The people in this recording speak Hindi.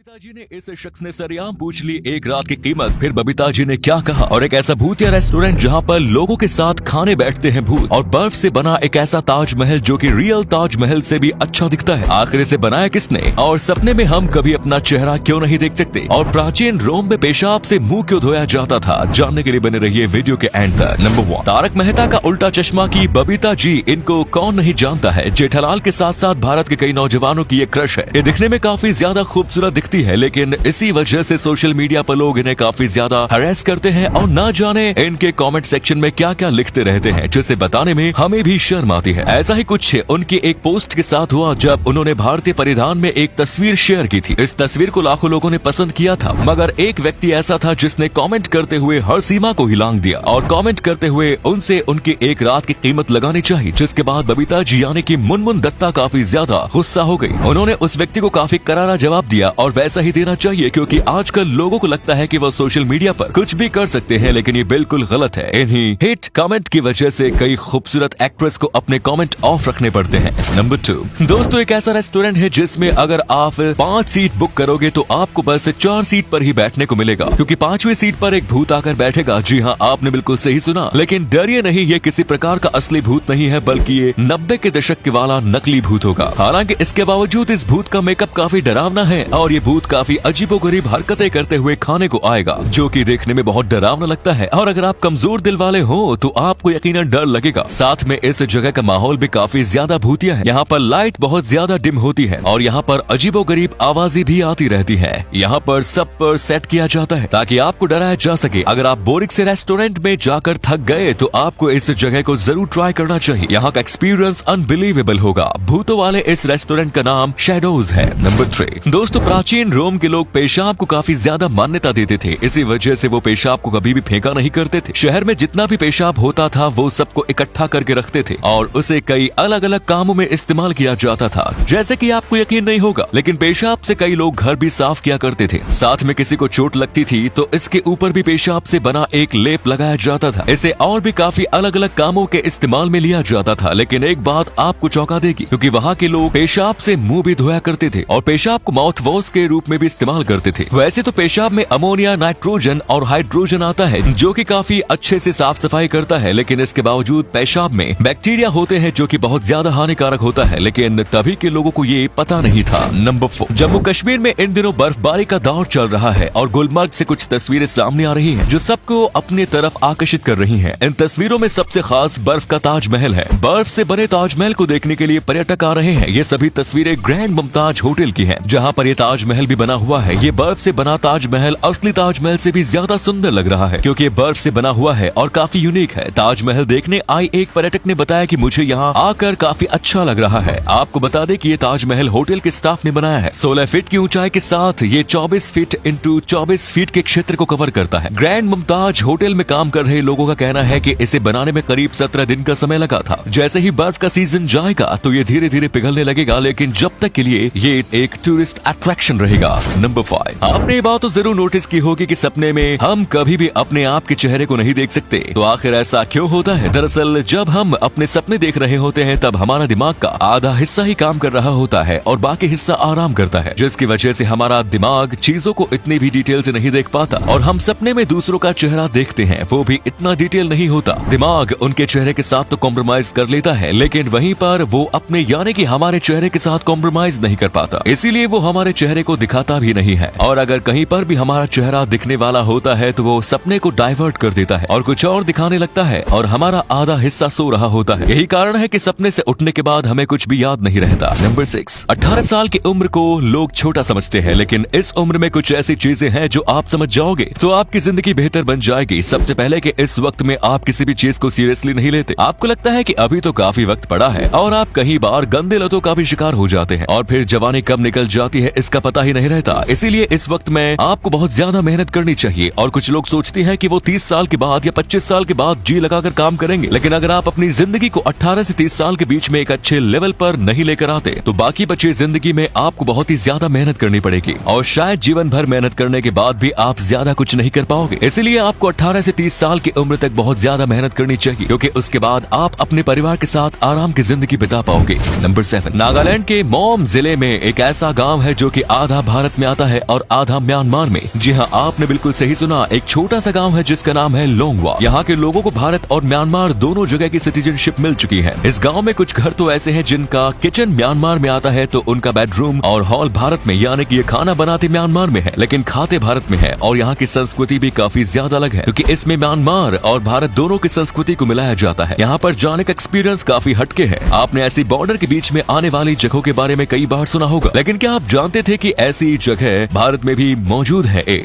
बबीता जी ने इस शख्स ने सरेआम पूछ ली एक रात की कीमत। फिर बबीता जी ने क्या कहा और एक ऐसा भूतिया रेस्टोरेंट जहां पर लोगों के साथ खाने बैठते हैं भूत, और बर्फ से बना एक ऐसा ताजमहल जो कि रियल ताजमहल से भी अच्छा दिखता है, आखिर इसे बनाया किसने, और सपने में हम कभी अपना चेहरा क्यों नहीं देख सकते, और प्राचीन रोम में पेशाब से मुंह क्यों धोया जाता था, जानने के लिए बने रहिए वीडियो के एंड तक। नंबर 1, तारक मेहता का उल्टा चश्मा की बबीता जी। इनको कौन नहीं जानता है। जेठालाल के साथ साथ भारत के कई नौजवानों की ये क्रश है। ये दिखने में काफी ज्यादा खूबसूरत दिखती है, लेकिन इसी वजह से सोशल मीडिया पर लोग इन्हें काफी ज्यादा हरेस करते हैं और ना जाने इनके कमेंट सेक्शन में क्या क्या लिखते रहते हैं, जिसे बताने में हमें भी शर्म आती है। ऐसा ही कुछ उनकी एक पोस्ट के साथ हुआ जब उन्होंने भारतीय परिधान में एक तस्वीर शेयर की थी। इस तस्वीर को लाखों लोगों ने पसंद किया था, मगर एक व्यक्ति ऐसा था जिसने कमेंट करते हुए हर सीमा को हिलांग दिया और कमेंट करते हुए उनसे उनकी एक रात की कीमत लगानी चाहिए, जिसके बाद बबीता जी यानी कि मुनमुन दत्ता काफी ज्यादा गुस्सा हो गई। उन्होंने उस व्यक्ति को काफी करारा जवाब दिया और वैसा ही देना चाहिए, क्योंकि आजकल लोगों को लगता है कि वो सोशल मीडिया पर कुछ भी कर सकते हैं, लेकिन ये बिल्कुल गलत है। इन्हीं हिट कमेंट की वजह से कई खूबसूरत एक्ट्रेस को अपने कमेंट ऑफ रखने पड़ते हैं। नंबर 2, दोस्तों एक ऐसा रेस्टोरेंट है जिसमें अगर आप 5 सीट बुक करोगे तो आपको बस 4 सीट पर ही बैठने को मिलेगा, क्योंकि 5वीं सीट पर एक भूत आकर बैठेगा। जी हाँ, आपने बिल्कुल सही सुना, लेकिन डरिए नहीं, ये किसी प्रकार का असली भूत नहीं है, बल्कि ये 90 के दशक के वाला नकली भूत होगा। हालांकि इसके बावजूद इस भूत का मेकअप काफी डरावना है और ये भूत काफी अजीबोगरीब हरकतें करते हुए खाने को आएगा, जो कि देखने में बहुत डरावना लगता है। और अगर आप कमजोर दिल वाले हो तो आपको यकीनन डर लगेगा। साथ में इस जगह का माहौल भी काफी ज्यादा भूतिया है। यहाँ पर लाइट बहुत ज्यादा डिम होती है और यहाँ पर अजीबोगरीब आवाजें भी आती रहती है। यहाँ पर सब पर सेट किया जाता है ताकि आपको डराया जा सके। अगर आप बोरिंग से रेस्टोरेंट में जाकर थक गए तो आपको इस जगह को जरूर ट्राई करना चाहिए। यहाँ का एक्सपीरियंस अनबिलीवेबल होगा। भूतों वाले इस रेस्टोरेंट का नाम शैडोज है। नंबर 3, दोस्तों प्राचीन रोम के लोग पेशाब को काफी ज्यादा मान्यता देते थे। इसी वजह से वो पेशाब को कभी भी फेंका नहीं करते थे। शहर में जितना भी पेशाब होता था वो सबको इकट्ठा करके रखते थे और उसे कई अलग अलग कामों में इस्तेमाल किया जाता था। जैसे कि आपको यकीन नहीं होगा, लेकिन पेशाब से कई लोग घर भी साफ किया करते थे। साथ में किसी को चोट लगती थी तो इसके ऊपर भी पेशाब से बना एक लेप लगाया जाता था। इसे और भी काफी अलग अलग कामों के इस्तेमाल में लिया जाता था। लेकिन एक बात आपको चौंका देगी, क्योंकि वहाँ के लोग पेशाब से मुंह भी धोया करते थे और पेशाब को माउथ वॉश के रूप में भी इस्तेमाल करते थे। वैसे तो पेशाब में अमोनिया, नाइट्रोजन और हाइड्रोजन आता है, जो कि काफी अच्छे से साफ सफाई करता है, लेकिन इसके बावजूद पेशाब में बैक्टीरिया होते हैं जो कि बहुत ज्यादा हानिकारक होता है, लेकिन तभी के लोगों को ये पता नहीं था। नंबर 4, जम्मू कश्मीर में इन दिनों बर्फबारी का दौर चल रहा है और गुलमर्ग से कुछ तस्वीरें सामने आ रही हैं जो सबको अपनी तरफ आकर्षित कर रही हैं। इन तस्वीरों में सबसे खास बर्फ का ताजमहल है। बर्फ से बने ताजमहल को देखने के लिए पर्यटक आ रहे हैं। ये सभी तस्वीरें ग्रैंड मुमताज होटल की हैं, जहां पर ये ताजमहल भी बना हुआ है। ये बर्फ से बना ताजमहल असली ताजमहल से भी ज्यादा सुंदर लग रहा है, क्योंकि ये बर्फ से बना हुआ है और काफी यूनिक है। ताजमहल देखने आई एक पर्यटक ने बताया कि मुझे यहाँ आकर काफी अच्छा लग रहा है। आपको बता दें कि ये ताजमहल होटल के स्टाफ ने बनाया है। 16 फीट की ऊंचाई के साथ ये 24 फीट इंटू 24 फीट के क्षेत्र को कवर करता है। ग्रैंड मुमताज होटल में काम कर रहे लोगों का कहना है कि इसे बनाने में करीब 17 दिन का समय लगा था। जैसे ही बर्फ का सीजन जाएगा तो ये धीरे धीरे पिघलने लगेगा, लेकिन जब तक के लिए ये एक टूरिस्ट अट्रैक्शन रहेगा। नंबर 5, आपने ये बात तो जरूर नोटिस की होगी कि सपने में हम कभी भी अपने आप के चेहरे को नहीं देख सकते। तो आखिर ऐसा क्यों होता है? दरअसल जब हम अपने सपने देख रहे होते हैं तब हमारा दिमाग का आधा हिस्सा ही काम कर रहा होता है और बाकी हिस्सा आराम करता है, जिसकी वजह से हमारा दिमाग चीजों को इतनी भी डिटेल से नहीं देख पाता। और हम सपने में दूसरों का चेहरा देखते हैं, वो भी इतना डिटेल नहीं होता। दिमाग उनके चेहरे के साथ तो कॉम्प्रोमाइज कर लेता है, लेकिन वहीं पर वो अपने यानी कि हमारे चेहरे के साथ कॉम्प्रोमाइज नहीं कर पाता, इसीलिए वो हमारे चेहरे को दिखाता भी नहीं है। और अगर कहीं पर भी हमारा चेहरा दिखने वाला होता है तो वो सपने को डाइवर्ट कर देता है और कुछ और दिखाने लगता है और हमारा आधा हिस्सा सो रहा होता है। यही कारण है कि सपने से उठने के बाद हमें कुछ भी याद नहीं रहता। नंबर 6, 18 साल की उम्र को लोग छोटा समझते हैं, लेकिन इस उम्र में कुछ ऐसी चीजें हैं जो आप समझ जाओगे तो आपकी जिंदगी बेहतर बन जाएगी। सबसे पहले कि इस वक्त में आप किसी भी चीज को सीरियसली नहीं लेते। आपको लगता है कि अभी तो काफी वक्त पड़ा है और आप कई बार गंदे लतों का भी शिकार हो जाते हैं और फिर जवानी कब निकल जाती है इसका पता ही नहीं रहता। इसीलिए इस वक्त में आपको बहुत ज्यादा मेहनत करनी चाहिए। और कुछ लोग सोचते हैं कि वो 30 साल के बाद या 25 साल के बाद जी लगाकर काम करेंगे, लेकिन अगर आप अपनी जिंदगी को 18 से 30 साल के बीच में एक अच्छे लेवल पर नहीं लेकर आते तो बाकी बचे जिंदगी में आपको बहुत ही ज्यादा मेहनत करनी पड़ेगी और शायद जीवन भर मेहनत करने के बाद भी आप ज्यादा कुछ नहीं कर पाओगे। इसीलिए आपको 18 से 30 साल की उम्र तक बहुत ज्यादा मेहनत करनी चाहिए, क्योंकि उसके बाद आप अपने परिवार के साथ आराम की जिंदगी बिता पाओगे। नंबर 7, नागालैंड के मोम जिले में एक ऐसा गाँव है जो की आधा आधा भारत में आता है और आधा म्यांमार में। जी हाँ, आपने बिल्कुल सही सुना, एक छोटा सा गांव है जिसका नाम है लोंगवा। यहाँ के लोगों को भारत और म्यांमार दोनों जगह की सिटीजनशिप मिल चुकी है। इस गाँव में कुछ घर तो ऐसे हैं जिनका किचन म्यांमार में आता है, तो उनका बेडरूम और हॉल भारत में, यानी कि ये खाना बनाते म्यांमार में है लेकिन खाते भारत में है। और यहाँ की संस्कृति भी काफी ज्यादा अलग है क्योंकि इसमें म्यांमार और भारत दोनों की संस्कृति को मिलाया जाता है। यहाँ पर जाने का एक्सपीरियंस काफी हटके है। आपने ऐसी बॉर्डर के बीच में आने वाली जगहों के बारे में कई बार सुना होगा, लेकिन क्या आप जानते थे कि ऐसी जगह भारत में भी मौजूद है?